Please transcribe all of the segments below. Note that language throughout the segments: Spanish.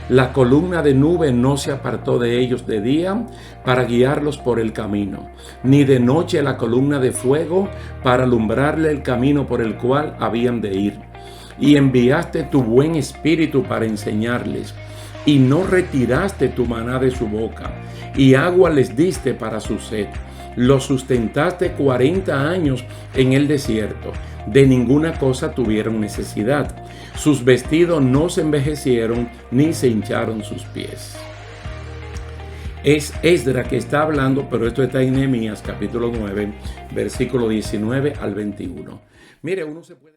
La columna de nube no se apartó de ellos de día para guiarlos por el camino, ni de noche la columna de fuego para alumbrarle el camino por el cual habían de ir. Y enviaste tu buen espíritu para enseñarles, y no retiraste tu maná de su boca, y agua les diste para su sed. Los sustentaste 40 años en el desierto. De ninguna cosa tuvieron necesidad. Sus vestidos no se envejecieron, ni se hincharon sus pies. Es Esdras que está hablando, pero esto está en Nehemías capítulo 9, versículo 19 al 21. Mire, uno se puede...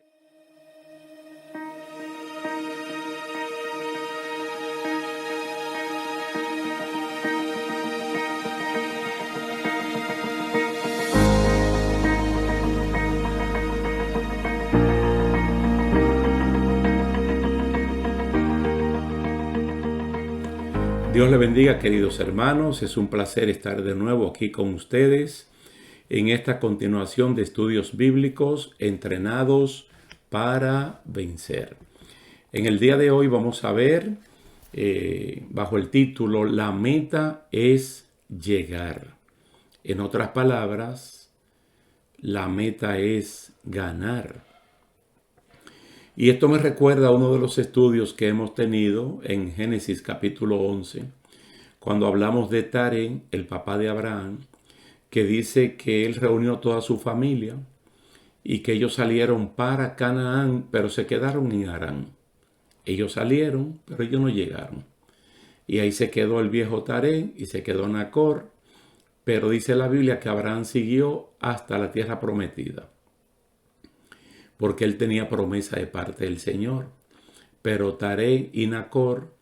Dios le bendiga, queridos hermanos. Es un placer estar de nuevo aquí con ustedes en esta continuación de estudios bíblicos entrenados para vencer. En el día de hoy vamos a ver bajo el título La meta es llegar. En otras palabras, la meta es ganar. Y esto me recuerda a uno de los estudios que hemos tenido en Génesis capítulo 11, cuando hablamos de Taré, el papá de Abraham, que dice que él reunió toda su familia y que ellos salieron para Canaán, pero se quedaron en Harán. Ellos salieron, pero ellos no llegaron. Y ahí se quedó el viejo Taré y se quedó Nacor, pero dice la Biblia que Abraham siguió hasta la tierra prometida, porque él tenía promesa de parte del Señor. Pero Taré y Nacor,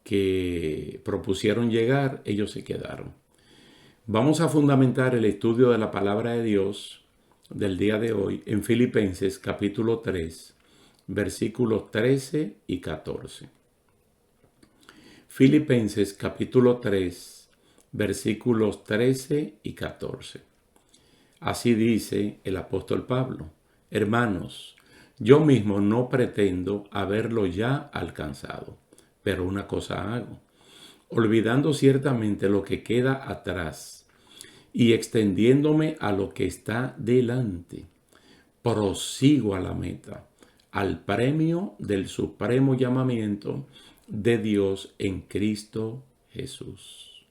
que propusieron llegar, ellos se quedaron. Vamos a fundamentar el estudio de la palabra de Dios del día de hoy en Filipenses capítulo 3, versículos 13 y 14. Filipenses capítulo 3, versículos 13 y 14. Así dice el apóstol Pablo: Hermanos, yo mismo no pretendo haberlo ya alcanzado, pero una cosa hago, olvidando ciertamente lo que queda atrás y extendiéndome a lo que está delante, prosigo a la meta, al premio del supremo llamamiento de Dios en Cristo Jesús.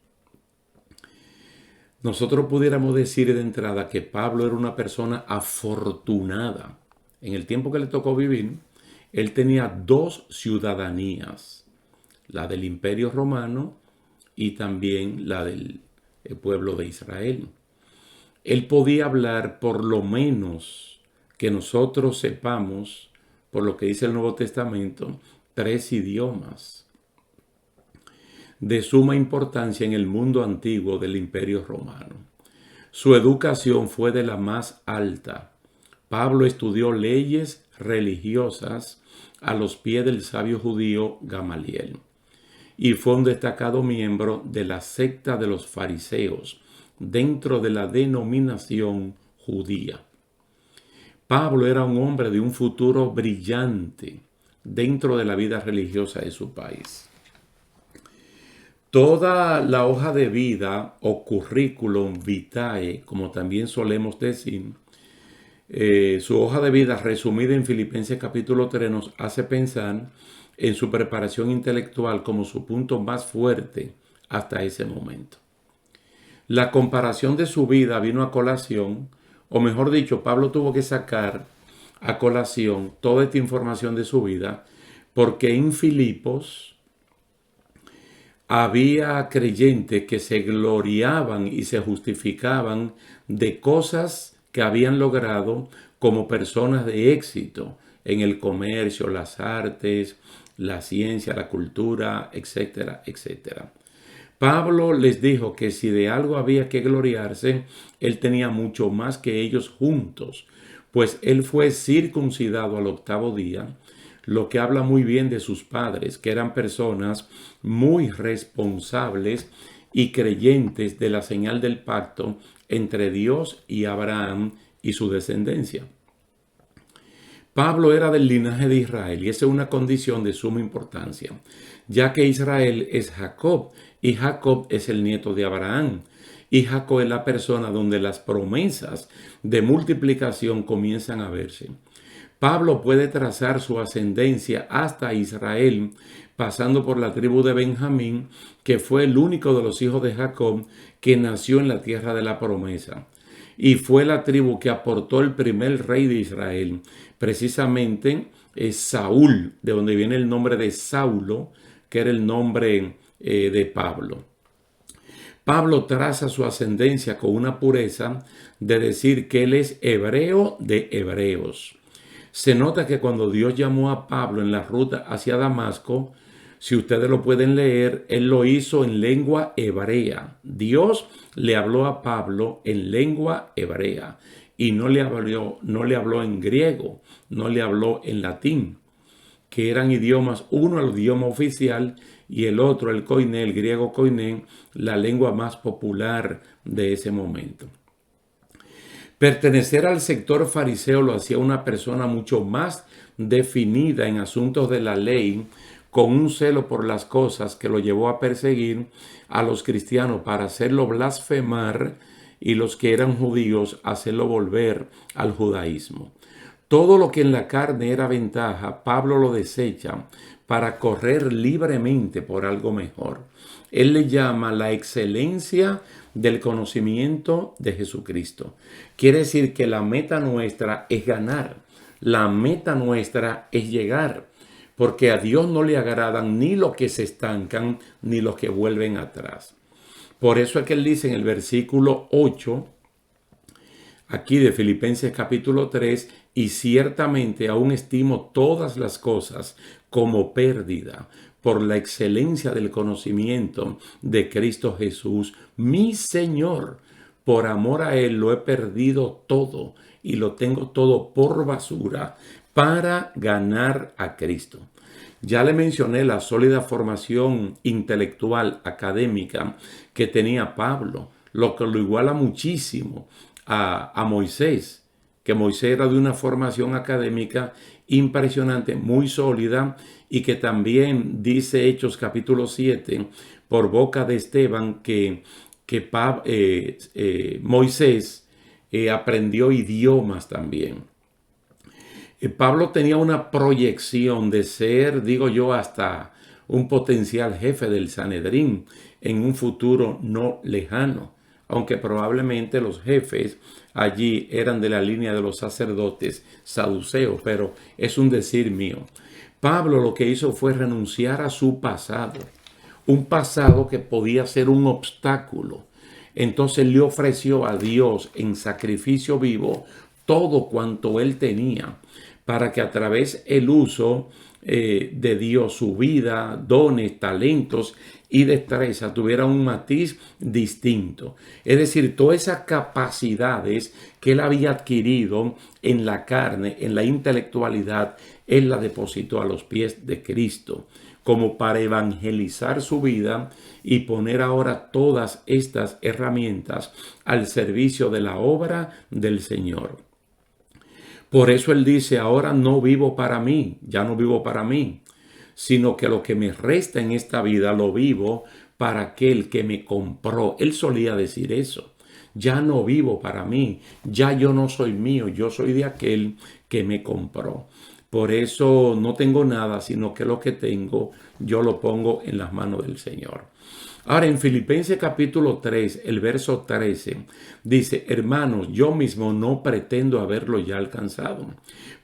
Nosotros pudiéramos decir de entrada que Pablo era una persona afortunada. En el tiempo que le tocó vivir, él tenía dos ciudadanías, la del Imperio Romano y también la del pueblo de Israel. Él podía hablar, por lo menos que nosotros sepamos, por lo que dice el Nuevo Testamento, 3 idiomas de suma importancia en el mundo antiguo del Imperio Romano. Su educación fue de la más alta. Pablo estudió leyes religiosas a los pies del sabio judío Gamaliel y fue un destacado miembro de la secta de los fariseos dentro de la denominación judía. Pablo era un hombre de un futuro brillante dentro de la vida religiosa de su país. Toda la hoja de vida o currículum vitae, como también solemos decir, su hoja de vida resumida en Filipenses capítulo 3 nos hace pensar en su preparación intelectual como su punto más fuerte hasta ese momento. La comparación de su vida vino a colación, o mejor dicho, Pablo tuvo que sacar a colación toda esta información de su vida, porque en Filipos había creyentes que se gloriaban y se justificaban de cosas que habían logrado como personas de éxito en el comercio, las artes, la ciencia, la cultura, etcétera, etcétera. Pablo les dijo que si de algo había que gloriarse, él tenía mucho más que ellos juntos, pues él fue circuncidado al 8º día, lo que habla muy bien de sus padres, que eran personas muy responsables y creyentes de la señal del pacto entre Dios y Abraham y su descendencia. Pablo era del linaje de Israel y esa es una condición de suma importancia, ya que Israel es Jacob y Jacob es el nieto de Abraham. Y Jacob es la persona donde las promesas de multiplicación comienzan a verse. Pablo puede trazar su ascendencia hasta Israel, pasando por la tribu de Benjamín, que fue el único de los hijos de Jacob que nació en la tierra de la promesa. Y fue la tribu que aportó el primer rey de Israel. Precisamente es Saúl, de donde viene el nombre de Saulo, que era el nombre de Pablo. Pablo traza su ascendencia con una pureza de decir que él es hebreo de hebreos. Se nota que cuando Dios llamó a Pablo en la ruta hacia Damasco, si ustedes lo pueden leer, él lo hizo en lengua hebrea. Dios le habló a Pablo en lengua hebrea y no le habló en griego, no le habló en latín, que eran idiomas, uno el idioma oficial y el otro el koiné, el griego koiné, la lengua más popular de ese momento. Pertenecer al sector fariseo lo hacía una persona mucho más definida en asuntos de la ley, con un celo por las cosas que lo llevó a perseguir a los cristianos para hacerlo blasfemar y los que eran judíos hacerlo volver al judaísmo. Todo lo que en la carne era ventaja, Pablo lo desecha para correr libremente por algo mejor. Él le llama la excelencia del conocimiento de Jesucristo. Quiere decir que la meta nuestra es ganar. La meta nuestra es llegar. Porque a Dios no le agradan ni los que se estancan ni los que vuelven atrás. Por eso es que él dice en el versículo 8, aquí de Filipenses capítulo 3, y ciertamente aún estimo todas las cosas como pérdida por la excelencia del conocimiento de Cristo Jesús, mi Señor. Por amor a Él lo he perdido todo y lo tengo todo por basura para ganar a Cristo. Ya le mencioné la sólida formación intelectual, académica que tenía Pablo, lo que lo iguala muchísimo a Moisés, que Moisés era de una formación académica impresionante, muy sólida, y que también dice Hechos capítulo 7, por boca de Esteban, que Moisés aprendió idiomas también. Pablo tenía una proyección de ser, digo yo, hasta un potencial jefe del Sanedrín en un futuro no lejano, aunque probablemente los jefes allí eran de la línea de los sacerdotes saduceos, pero es un decir mío. Pablo lo que hizo fue renunciar a su pasado, un pasado que podía ser un obstáculo. Entonces le ofreció a Dios en sacrificio vivo todo cuanto él tenía, para que a través del uso de Dios, su vida, dones, talentos y destreza tuviera un matiz distinto. Es decir, todas esas capacidades que él había adquirido en la carne, en la intelectualidad, él la depositó a los pies de Cristo, como para evangelizar su vida y poner ahora todas estas herramientas al servicio de la obra del Señor. Por eso él dice, ahora no vivo para mí, ya no vivo para mí, sino que lo que me resta en esta vida lo vivo para aquel que me compró. Él solía decir eso. Ya no vivo para mí, ya yo no soy mío, yo soy de aquel que me compró. Por eso no tengo nada, sino que lo que tengo yo lo pongo en las manos del Señor. Ahora en Filipenses capítulo 3, el verso 13, dice, hermanos, yo mismo no pretendo haberlo ya alcanzado,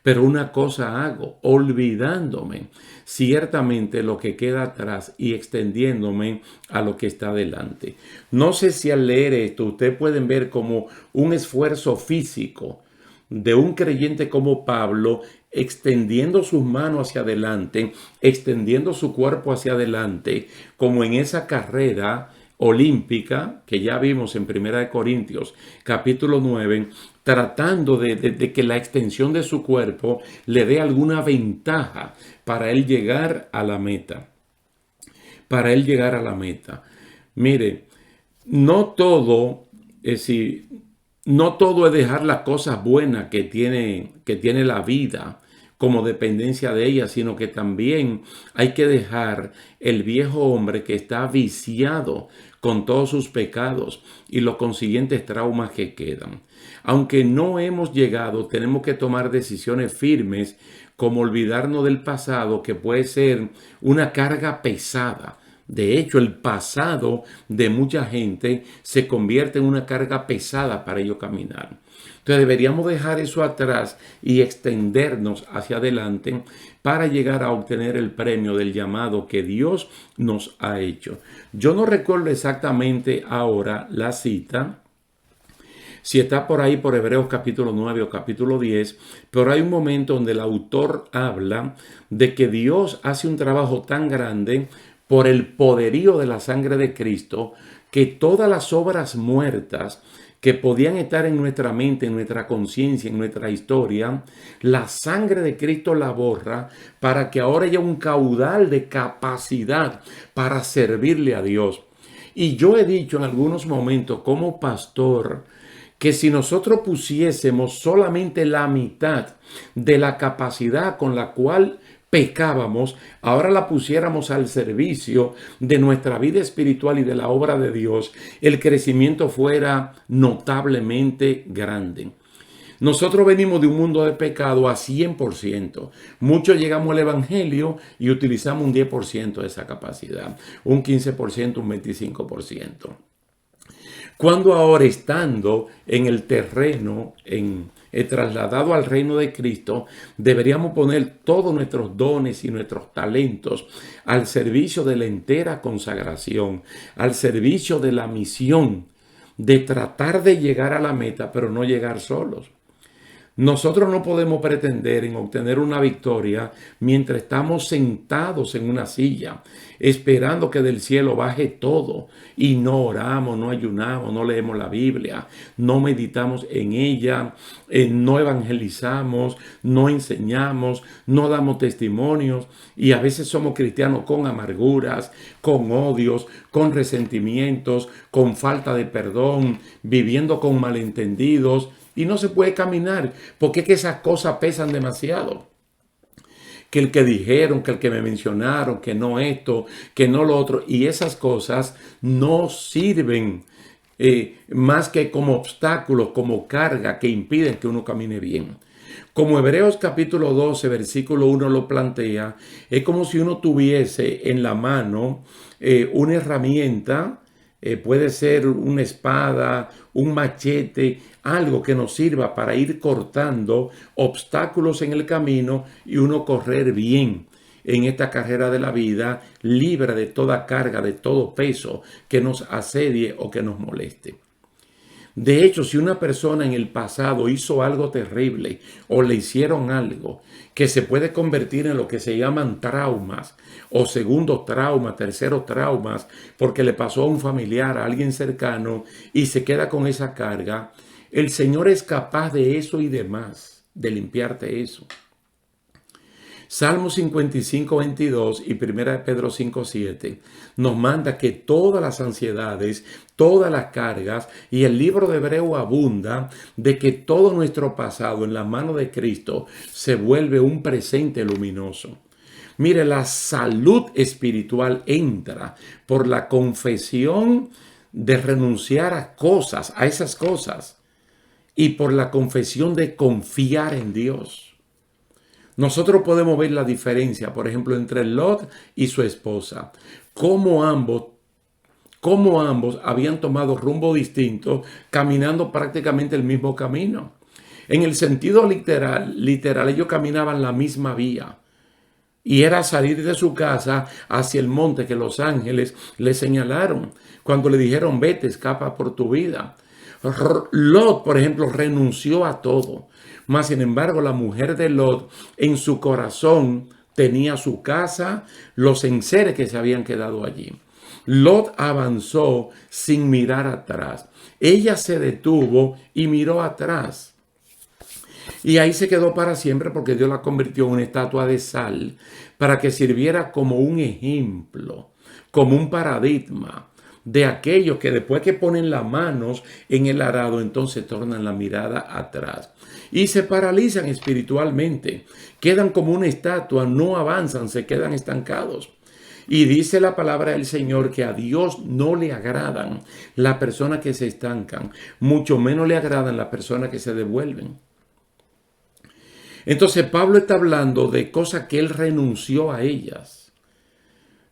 pero una cosa hago, olvidándome ciertamente lo que queda atrás y extendiéndome a lo que está delante. No sé si al leer esto ustedes pueden ver como un esfuerzo físico de un creyente como Pablo, extendiendo sus manos hacia adelante, extendiendo su cuerpo hacia adelante, como en esa carrera olímpica que ya vimos en 1 Corintios capítulo 9, tratando de que la extensión de su cuerpo le dé alguna ventaja para él llegar a la meta. Para él llegar a la meta. Mire, no todo es dejar las cosas buenas que tiene la vida como dependencia de ella, sino que también hay que dejar el viejo hombre que está viciado con todos sus pecados y los consiguientes traumas que quedan. Aunque no hemos llegado, tenemos que tomar decisiones firmes, como olvidarnos del pasado, que puede ser una carga pesada. De hecho, el pasado de mucha gente se convierte en una carga pesada para ellos caminar. Entonces deberíamos dejar eso atrás y extendernos hacia adelante para llegar a obtener el premio del llamado que Dios nos ha hecho. Yo no recuerdo exactamente ahora la cita, si está por ahí por Hebreos capítulo 9 o capítulo 10, pero hay un momento donde el autor habla de que Dios hace un trabajo tan grande por el poderío de la sangre de Cristo, que todas las obras muertas que podían estar en nuestra mente, en nuestra conciencia, en nuestra historia, la sangre de Cristo la borra para que ahora haya un caudal de capacidad para servirle a Dios. Y yo he dicho en algunos momentos como pastor que si nosotros pusiésemos solamente la mitad de la capacidad con la cual pecábamos, ahora la pusiéramos al servicio de nuestra vida espiritual y de la obra de Dios, el crecimiento fuera notablemente grande. Nosotros venimos de un mundo de pecado a 100%. Muchos llegamos al Evangelio y utilizamos un 10% de esa capacidad, un 15%, un 25%. Cuando ahora, estando en el terreno, trasladado al reino de Cristo, deberíamos poner todos nuestros dones y nuestros talentos al servicio de la entera consagración, al servicio de la misión, de tratar de llegar a la meta, pero no llegar solos. Nosotros no podemos pretender en obtener una victoria mientras estamos sentados en una silla, esperando que del cielo baje todo, y no oramos, no ayunamos, no leemos la Biblia, no meditamos en ella, no evangelizamos, no enseñamos, no damos testimonios, y a veces somos cristianos con amarguras, con odios, con resentimientos, con falta de perdón, viviendo con malentendidos. Y no se puede caminar, porque es que esas cosas pesan demasiado. Que el que dijeron, que el que me mencionaron, que no esto, que no lo otro. Y esas cosas no sirven más que como obstáculos, como carga que impiden que uno camine bien. Como Hebreos capítulo 12, versículo 1 lo plantea, es como si uno tuviese en la mano una herramienta. Puede ser una espada, un machete, algo que nos sirva para ir cortando obstáculos en el camino y uno correr bien en esta carrera de la vida, libre de toda carga, de todo peso que nos asedie o que nos moleste. De hecho, si una persona en el pasado hizo algo terrible o le hicieron algo que se puede convertir en lo que se llaman traumas o segundos traumas, terceros traumas, porque le pasó a un familiar, a alguien cercano y se queda con esa carga, el Señor es capaz de eso y de más, de limpiarte eso. Salmo 55, 22 y 1 Pedro 5, 7 nos manda que todas las ansiedades, todas las cargas, y el libro de Hebreo abunda de que todo nuestro pasado en la mano de Cristo se vuelve un presente luminoso. Mire, la salud espiritual entra por la confesión de renunciar a cosas, a esas cosas, y por la confesión de confiar en Dios. Nosotros podemos ver la diferencia, por ejemplo, entre Lot y su esposa. Cómo ambos habían tomado rumbo distinto, caminando prácticamente el mismo camino. En el sentido literal, ellos caminaban la misma vía. Y era salir de su casa hacia el monte que los ángeles le señalaron. Cuando le dijeron, vete, escapa por tu vida. Lot, por ejemplo, renunció a todo. Mas, sin embargo, la mujer de Lot en su corazón tenía su casa, los enseres que se habían quedado allí. Lot avanzó sin mirar atrás. Ella se detuvo y miró atrás. Y ahí se quedó para siempre porque Dios la convirtió en una estatua de sal para que sirviera como un ejemplo, como un paradigma de aquellos que después que ponen las manos en el arado, entonces tornan la mirada atrás y se paralizan espiritualmente, quedan como una estatua, no avanzan, se quedan estancados. Y dice la palabra del Señor que a Dios no le agradan las personas que se estancan, mucho menos le agradan las personas que se devuelven. Entonces Pablo está hablando de cosas que él renunció a ellas.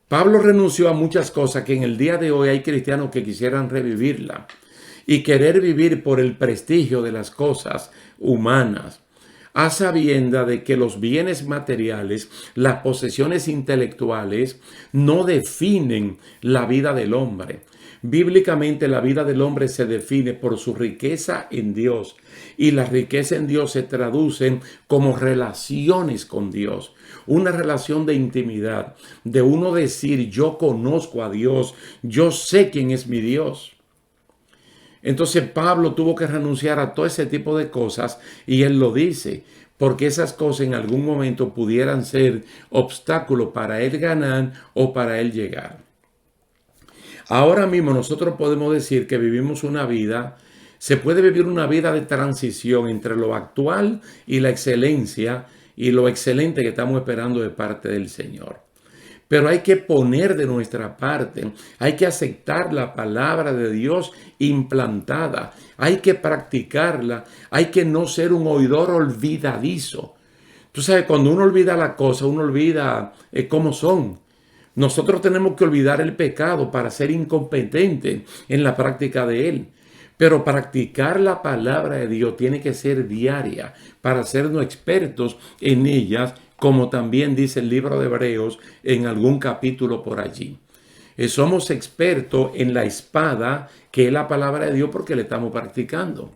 Pablo renunció a muchas cosas que en el día de hoy hay cristianos que quisieran revivirla y querer vivir por el prestigio de las cosas humanas, a sabienda de que los bienes materiales, las posesiones intelectuales, no definen la vida del hombre. Bíblicamente la vida del hombre se define por su riqueza en Dios, y la riqueza en Dios se traduce como relaciones con Dios. Una relación de intimidad, de uno decir yo conozco a Dios, yo sé quién es mi Dios. Entonces Pablo tuvo que renunciar a todo ese tipo de cosas y él lo dice, porque esas cosas en algún momento pudieran ser obstáculos para él ganar o para él llegar. Ahora mismo nosotros podemos decir que vivimos una vida, se puede vivir una vida de transición entre lo actual y la excelencia y lo excelente que estamos esperando de parte del Señor. Pero hay que poner de nuestra parte, hay que aceptar la palabra de Dios implantada, hay que practicarla, hay que no ser un oidor olvidadizo. Tú sabes, cuando uno olvida la cosa, uno olvida cómo son. Nosotros tenemos que olvidar el pecado para ser incompetentes en la práctica de él. Pero practicar la palabra de Dios tiene que ser diaria para hacernos expertos en ellas, como también dice el libro de Hebreos en algún capítulo por allí. Somos expertos en la espada, que es la palabra de Dios, porque le estamos practicando.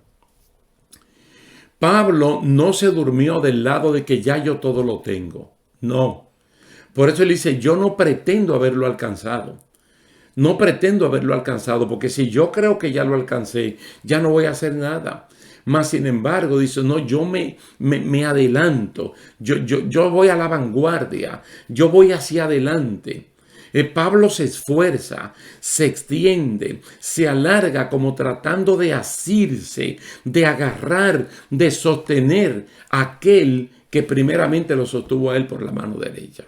Pablo no se durmió del lado de que ya yo todo lo tengo. No. Por eso él dice, yo no pretendo haberlo alcanzado. No pretendo haberlo alcanzado, porque si yo creo que ya lo alcancé, ya no voy a hacer nada. Mas, sin embargo, dice, no, yo me adelanto, yo voy a la vanguardia, yo voy hacia adelante. Pablo se esfuerza, se extiende, se alarga como tratando de asirse, de agarrar, de sostener a aquel que primeramente lo sostuvo a él por la mano derecha,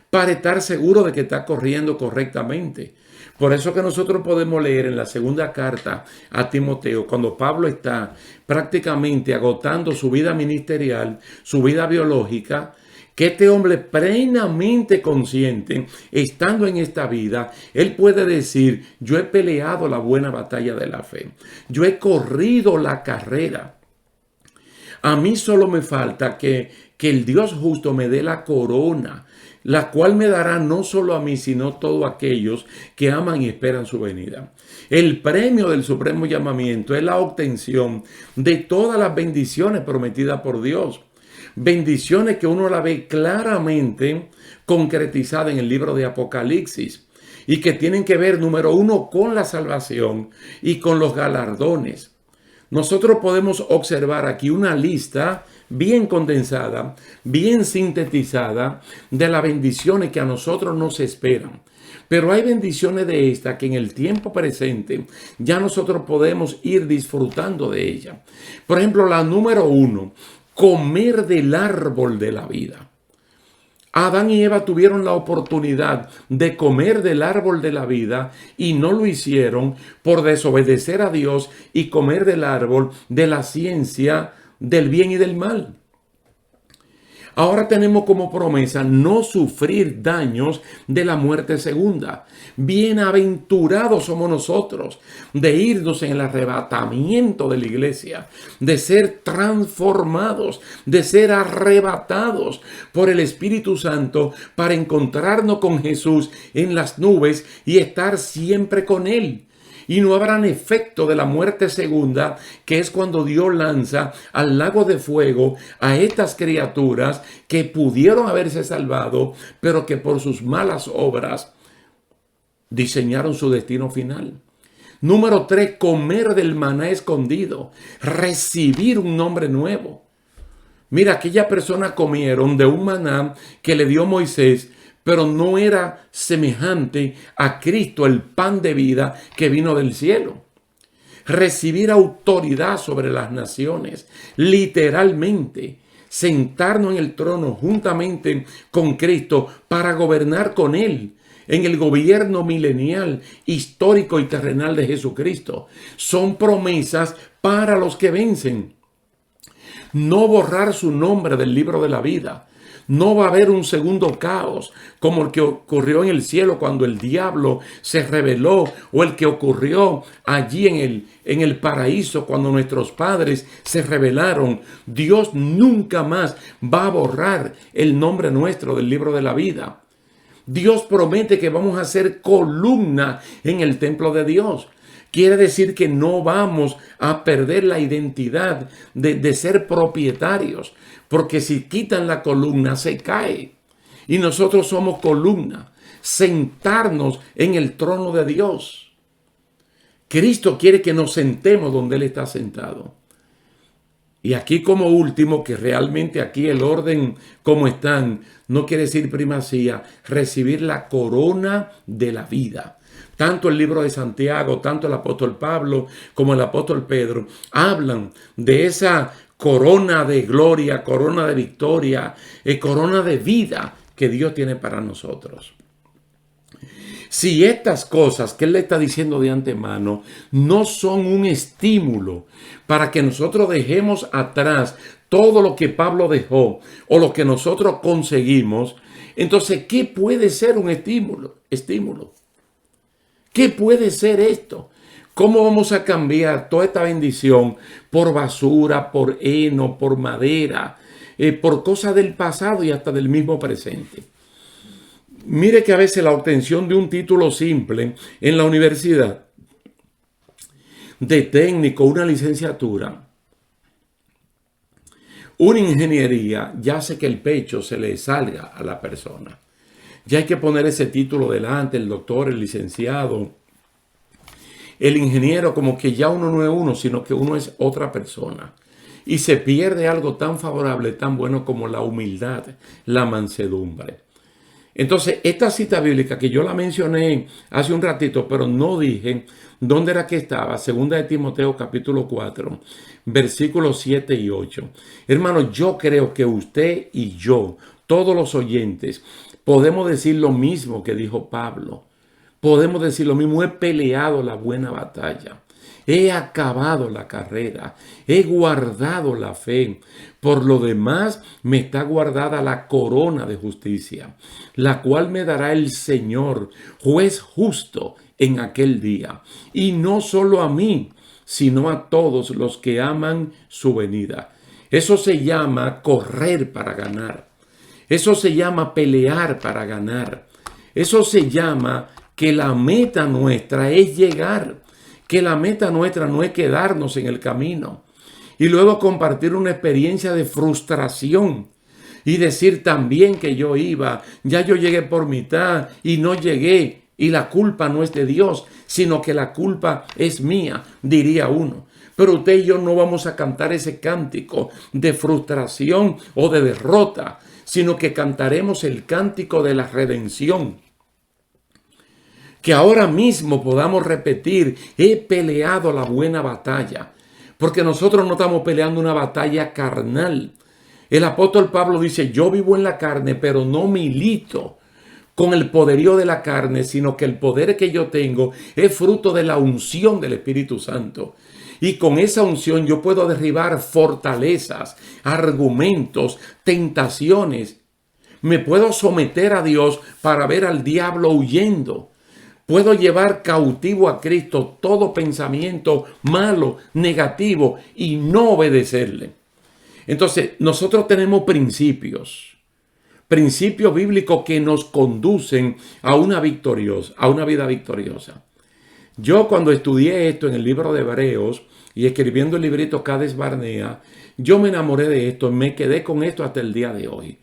para estar seguro de que está corriendo correctamente. Por eso que nosotros podemos leer en la segunda carta a Timoteo, cuando Pablo está prácticamente agotando su vida ministerial, su vida biológica, que este hombre plenamente consciente, estando en esta vida, él puede decir, yo he peleado la buena batalla de la fe, yo he corrido la carrera. A mí solo me falta que el Dios justo me dé la corona, la cual me dará no solo a mí, sino a todos aquellos que aman y esperan su venida. El premio del supremo llamamiento es la obtención de todas las bendiciones prometidas por Dios. Bendiciones que uno la ve claramente concretizada en el libro de Apocalipsis y que tienen que ver, número uno, con la salvación y con los galardones. Nosotros podemos observar aquí una lista bien condensada, bien sintetizada de las bendiciones que a nosotros nos esperan. Pero hay bendiciones de estas que en el tiempo presente ya nosotros podemos ir disfrutando de ellas. Por ejemplo, la número uno, comer del árbol de la vida. Adán y Eva tuvieron la oportunidad de comer del árbol de la vida y no lo hicieron por desobedecer a Dios y comer del árbol de la ciencia del bien y del mal. Ahora tenemos como promesa no sufrir daños de la muerte segunda. Bienaventurados somos nosotros de irnos en el arrebatamiento de la iglesia, de ser transformados, de ser arrebatados por el Espíritu Santo para encontrarnos con Jesús en las nubes y estar siempre con Él. Y no habrán efecto de la muerte segunda, que es cuando Dios lanza al lago de fuego a estas criaturas que pudieron haberse salvado, pero que por sus malas obras diseñaron su destino final. Número 3, comer del maná escondido, recibir un nombre nuevo. Mira, aquellas personas comieron de un maná que le dio Moisés, pero no era semejante a Cristo, el pan de vida que vino del cielo. Recibir autoridad sobre las naciones, literalmente, sentarnos en el trono juntamente con Cristo para gobernar con Él en el gobierno milenial, histórico y terrenal de Jesucristo. Son promesas para los que vencen. No borrar su nombre del libro de la vida. No va a haber un segundo caos como el que ocurrió en el cielo cuando el diablo se rebeló, o el que ocurrió allí en el paraíso cuando nuestros padres se rebelaron. Dios nunca más va a borrar el nombre nuestro del libro de la vida. Dios promete que vamos a ser columna en el templo de Dios. Quiere decir que no vamos a perder la identidad de ser propietarios, porque si quitan la columna se cae. Y nosotros somos columna, sentarnos en el trono de Dios. Cristo quiere que nos sentemos donde Él está sentado. Y aquí como último, que realmente aquí el orden como están no quiere decir primacía, recibir la corona de la vida. Tanto el libro de Santiago, tanto el apóstol Pablo como el apóstol Pedro hablan de esa corona de gloria, corona de victoria, corona de vida que Dios tiene para nosotros. Si estas cosas que Él le está diciendo de antemano no son un estímulo para que nosotros dejemos atrás todo lo que Pablo dejó o lo que nosotros conseguimos, entonces, ¿qué puede ser un estímulo? ¿Qué puede ser esto? ¿Cómo vamos a cambiar toda esta bendición por basura, por heno, por madera, por cosas del pasado y hasta del mismo presente? Mire que a veces la obtención de un título simple en la universidad, de técnico, una licenciatura, una ingeniería, ya hace que el pecho se le salga a la persona. Ya hay que poner ese título delante, el doctor, el licenciado, el ingeniero, como que ya uno no es uno, sino que uno es otra persona. Y se pierde algo tan favorable, tan bueno como la humildad, la mansedumbre. Entonces, esta cita bíblica que yo la mencioné hace un ratito, pero no dije dónde era que estaba, segunda de Timoteo capítulo 4, versículos 7 y 8. Hermano, yo creo que usted y yo, todos los oyentes, podemos decir lo mismo que dijo Pablo. Podemos decir lo mismo: he peleado la buena batalla. He acabado la carrera, he guardado la fe. Por lo demás, me está guardada la corona de justicia, la cual me dará el Señor, juez justo, en aquel día. Y no solo a mí, sino a todos los que aman su venida. Eso se llama correr para ganar. Eso se llama pelear para ganar. Eso se llama que la meta nuestra es llegar. Que la meta nuestra no es quedarnos en el camino y luego compartir una experiencia de frustración y decir también que yo iba, ya yo llegué por mitad y no llegué, y la culpa no es de Dios, sino que la culpa es mía, diría uno. Pero usted y yo no vamos a cantar ese cántico de frustración o de derrota, sino que cantaremos el cántico de la redención. Que ahora mismo podamos repetir: he peleado la buena batalla. Porque nosotros no estamos peleando una batalla carnal. El apóstol Pablo dice: yo vivo en la carne, pero no milito con el poderío de la carne, sino que el poder que yo tengo es fruto de la unción del Espíritu Santo. Y con esa unción yo puedo derribar fortalezas, argumentos, tentaciones. Me puedo someter a Dios para ver al diablo huyendo. Puedo llevar cautivo a Cristo todo pensamiento malo, negativo, y no obedecerle. Entonces, nosotros tenemos principios bíblicos que nos conducen a una vida victoriosa. Yo cuando estudié esto en el libro de Hebreos y escribiendo el librito Cades Barnea, yo me enamoré de esto, me quedé con esto hasta el día de hoy.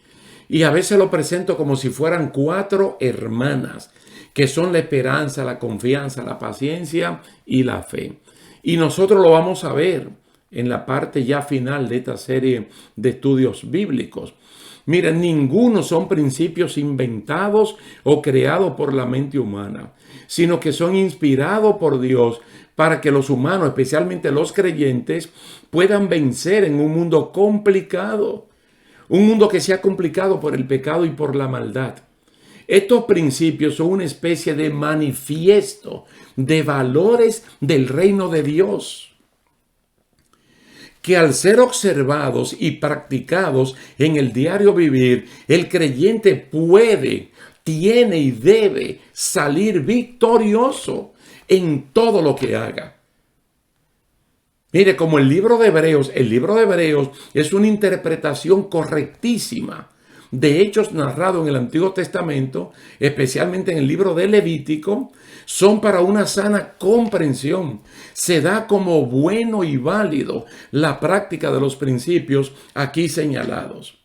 Y a veces lo presento como si fueran 4 hermanas, que son la esperanza, la confianza, la paciencia y la fe. Y nosotros lo vamos a ver en la parte ya final de esta serie de estudios bíblicos. Mira, ninguno son principios inventados o creados por la mente humana, sino que son inspirados por Dios para que los humanos, especialmente los creyentes, puedan vencer en un mundo complicado. Un mundo que se ha complicado por el pecado y por la maldad. Estos principios son una especie de manifiesto de valores del reino de Dios, que al ser observados y practicados en el diario vivir, el creyente puede, tiene y debe salir victorioso en todo lo que haga. Mire, como el libro de Hebreos es una interpretación correctísima de hechos narrados en el Antiguo Testamento, especialmente en el libro de Levítico, son para una sana comprensión. Se da como bueno y válido la práctica de los principios aquí señalados.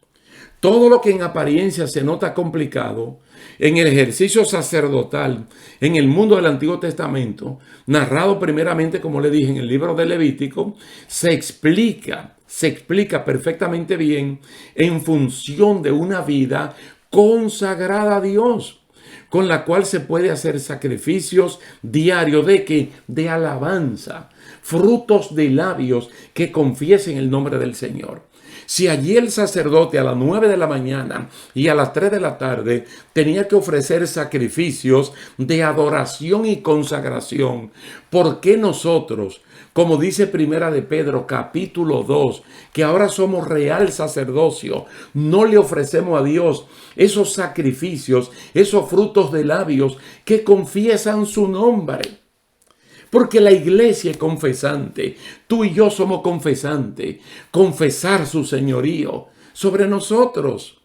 Todo lo que en apariencia se nota complicado, en el ejercicio sacerdotal, en el mundo del Antiguo Testamento, narrado primeramente, como le dije, en el libro de Levítico, se explica perfectamente bien en función de una vida consagrada a Dios, con la cual se puede hacer sacrificios diarios de alabanza, frutos de labios que confiesen el nombre del Señor. Si allí el sacerdote a las 9 de la mañana y a las 3 de la tarde tenía que ofrecer sacrificios de adoración y consagración, ¿por qué nosotros, como dice Primera de Pedro capítulo 2, que ahora somos real sacerdocio, no le ofrecemos a Dios esos sacrificios, esos frutos de labios que confiesan su nombre? Porque la iglesia es confesante. Tú y yo somos confesantes. Confesar su señorío sobre nosotros.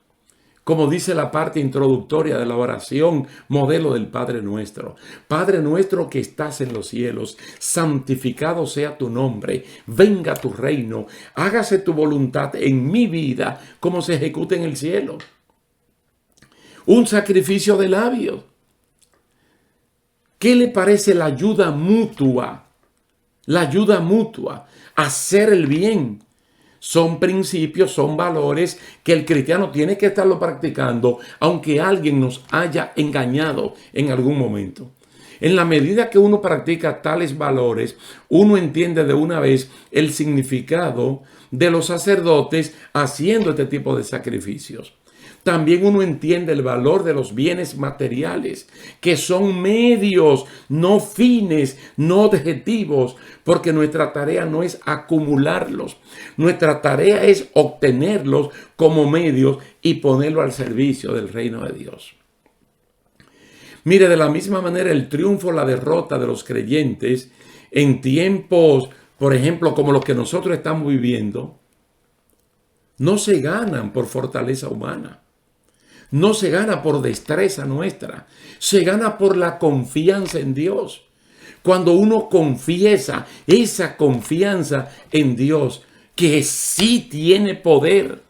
Como dice la parte introductoria de la oración modelo del Padre Nuestro. Padre nuestro que estás en los cielos, santificado sea tu nombre. Venga tu reino. Hágase tu voluntad en mi vida como se ejecuta en el cielo. Un sacrificio de labios. ¿Qué le parece la ayuda mutua? La ayuda mutua, hacer el bien. Son principios, son valores que el cristiano tiene que estarlo practicando, aunque alguien nos haya engañado en algún momento. En la medida que uno practica tales valores, uno entiende de una vez el significado de los sacerdotes haciendo este tipo de sacrificios. También uno entiende el valor de los bienes materiales, que son medios, no fines, no objetivos, porque nuestra tarea no es acumularlos. Nuestra tarea es obtenerlos como medios y ponerlos al servicio del reino de Dios. Mire, de la misma manera, el triunfo o la derrota de los creyentes en tiempos, por ejemplo, como los que nosotros estamos viviendo, no se ganan por fortaleza humana. No se gana por destreza nuestra, se gana por la confianza en Dios. Cuando uno confiesa esa confianza en Dios, que sí tiene poder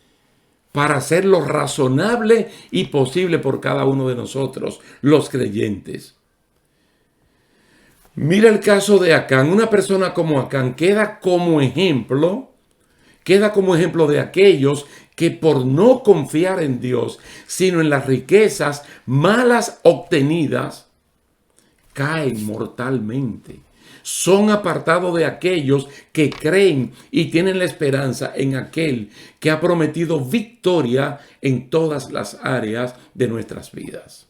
para hacerlo razonable y posible por cada uno de nosotros, los creyentes. Mira el caso de Acán. Una persona como Acán queda como ejemplo de aquellos que por no confiar en Dios, sino en las riquezas malas obtenidas, caen mortalmente. Son apartados de aquellos que creen y tienen la esperanza en aquel que ha prometido victoria en todas las áreas de nuestras vidas.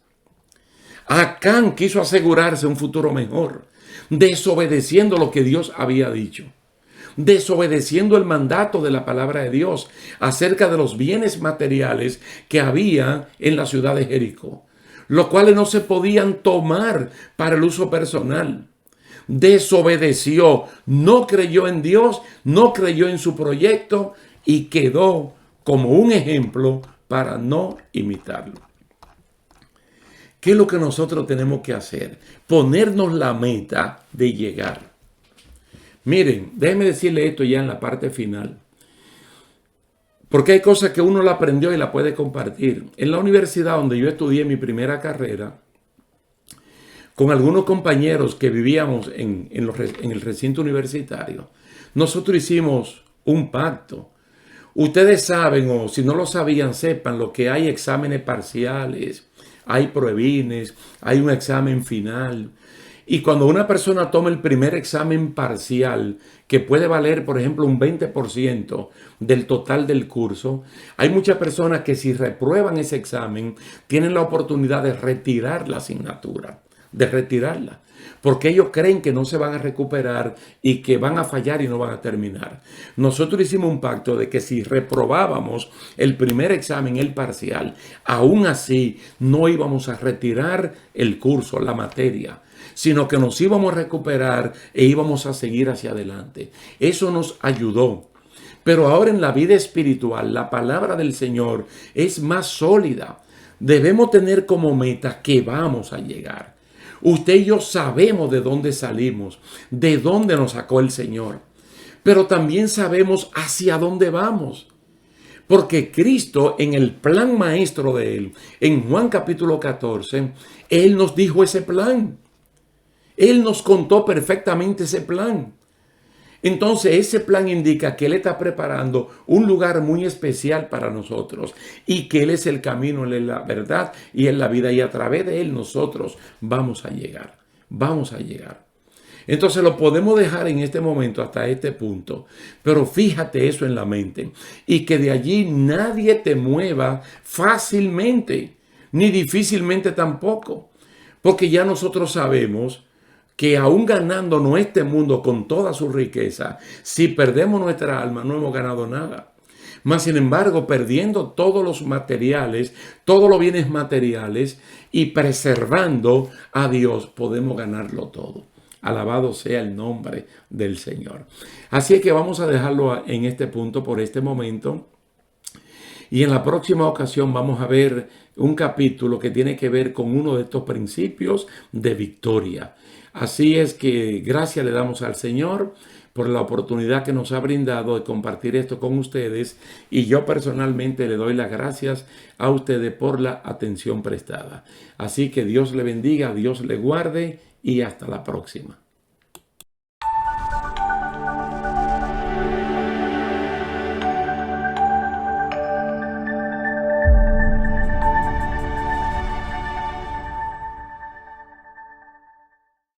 Acán quiso asegurarse un futuro mejor, desobedeciendo lo que Dios había dicho. Desobedeciendo el mandato de la palabra de Dios acerca de los bienes materiales que había en la ciudad de Jericó, los cuales no se podían tomar para el uso personal. Desobedeció, no creyó en Dios, no creyó en su proyecto y quedó como un ejemplo para no imitarlo. ¿Qué es lo que nosotros tenemos que hacer? Ponernos la meta de llegar. Miren, déjenme decirle esto ya en la parte final. Porque hay cosas que uno la aprendió y la puede compartir. En la universidad donde yo estudié mi primera carrera, con algunos compañeros que vivíamos en el recinto universitario, nosotros hicimos un pacto Ustedes saben, o si no lo sabían, sepan lo que hay exámenes parciales, hay pruebines, hay un examen final. Y cuando una persona toma el primer examen parcial, que puede valer, por ejemplo, un 20% del total del curso, hay muchas personas que si reprueban ese examen, tienen la oportunidad de retirar la asignatura, de retirarla, porque ellos creen que no se van a recuperar y que van a fallar y no van a terminar. Nosotros hicimos un pacto de que si reprobábamos el primer examen, el parcial, aún así no íbamos a retirar el curso, la materia, sino que nos íbamos a recuperar e íbamos a seguir hacia adelante. Eso nos ayudó. Pero ahora en la vida espiritual, la palabra del Señor es más sólida. Debemos tener como meta que vamos a llegar. Usted y yo sabemos de dónde salimos, de dónde nos sacó el Señor, pero también sabemos hacia dónde vamos. Porque Cristo, en el plan maestro de Él, en Juan capítulo 14, Él nos dijo ese plan. Él nos contó perfectamente ese plan. Entonces ese plan indica que Él está preparando un lugar muy especial para nosotros y que Él es el camino, Él es la verdad y es la vida, y a través de Él nosotros vamos a llegar, vamos a llegar. Entonces lo podemos dejar en este momento hasta este punto, pero fíjate eso en la mente y que de allí nadie te mueva fácilmente, ni difícilmente tampoco, porque ya nosotros sabemos que aún ganando este mundo con toda su riqueza, si perdemos nuestra alma, no hemos ganado nada. Mas, sin embargo, perdiendo todos los materiales, todos los bienes materiales y preservando a Dios, podemos ganarlo todo. Alabado sea el nombre del Señor. Así es que vamos a dejarlo en este punto por este momento. Y en la próxima ocasión vamos a ver un capítulo que tiene que ver con uno de estos principios de victoria. Así es que gracias le damos al Señor por la oportunidad que nos ha brindado de compartir esto con ustedes, y yo personalmente le doy las gracias a ustedes por la atención prestada. Así que Dios le bendiga, Dios le guarde y hasta la próxima.